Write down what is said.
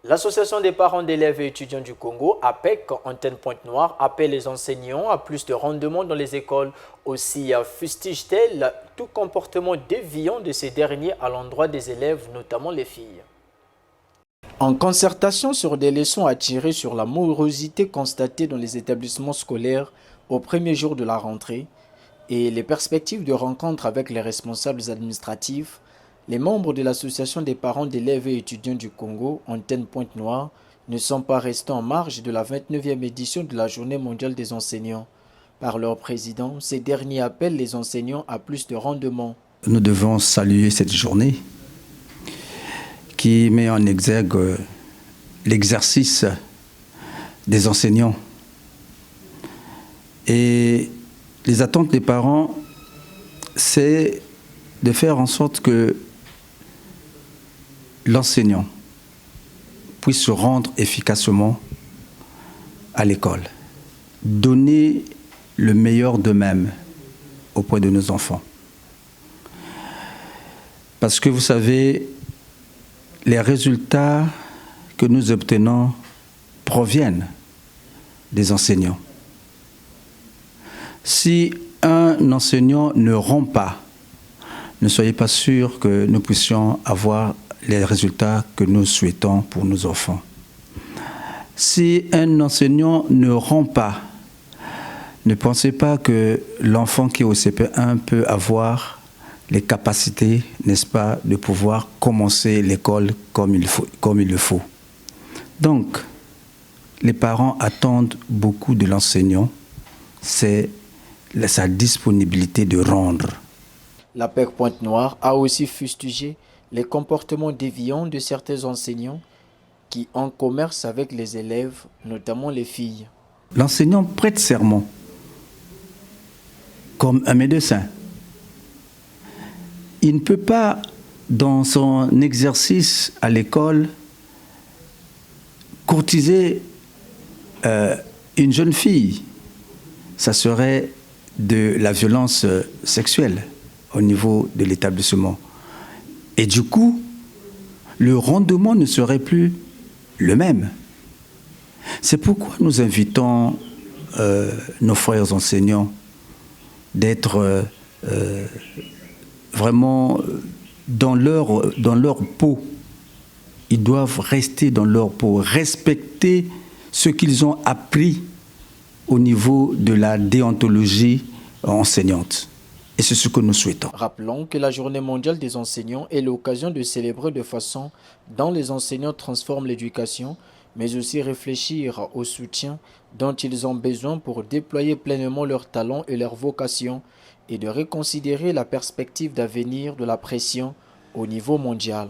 L'Association des parents d'élèves et étudiants du Congo, APEC, Antenne Pointe-Noire, appelle les enseignants à plus de rendement dans les écoles. Aussi fustige-t-elle tout comportement déviant de ces derniers à l'endroit des élèves, notamment les filles. En concertation sur des leçons à tirer sur la morosité constatée dans les établissements scolaires au premier jour de la rentrée et les perspectives de rencontre avec les responsables administratifs, les membres de l'Association des parents d'élèves et étudiants du Congo, Antenne Pointe-Noire, ne sont pas restés en marge de la 29e édition de la Journée mondiale des enseignants. Par leur président, ces derniers appellent les enseignants à plus de rendement. Nous devons saluer cette journée qui met en exergue l'exercice des enseignants. Et les attentes des parents, c'est de faire en sorte que l'enseignant puisse se rendre efficacement à l'école, donner le meilleur d'eux-mêmes auprès de nos enfants. Parce que vous savez, les résultats que nous obtenons proviennent des enseignants. Si un enseignant ne rend pas, ne soyez pas sûr que nous puissions avoir les résultats que nous souhaitons pour nos enfants. Si un enseignant ne rend pas, ne pensez pas que l'enfant qui est au CP1 peut avoir les capacités, n'est-ce pas, de pouvoir commencer l'école comme il le faut. Donc, les parents attendent beaucoup de l'enseignant, c'est sa disponibilité de rendre. L'APEC Pointe-Noire a aussi fustigé les comportements déviants de certains enseignants qui en commercent avec les élèves, notamment les filles. L'enseignant prête serment comme un médecin. Il ne peut pas, dans son exercice à l'école, courtiser une jeune fille. Ça serait de la violence sexuelle au niveau de l'établissement. Et du coup, le rendement ne serait plus le même. C'est pourquoi nous invitons nos frères enseignants d'être vraiment dans leur peau. Ils doivent rester dans leur peau, respecter ce qu'ils ont appris au niveau de la déontologie enseignante. Et c'est ce que nous souhaitons. Rappelons que la Journée mondiale des enseignants est l'occasion de célébrer de façon dont les enseignants transforment l'éducation, mais aussi réfléchir au soutien dont ils ont besoin pour déployer pleinement leurs talents et leurs vocations et de reconsidérer la perspective d'avenir de la pression au niveau mondial.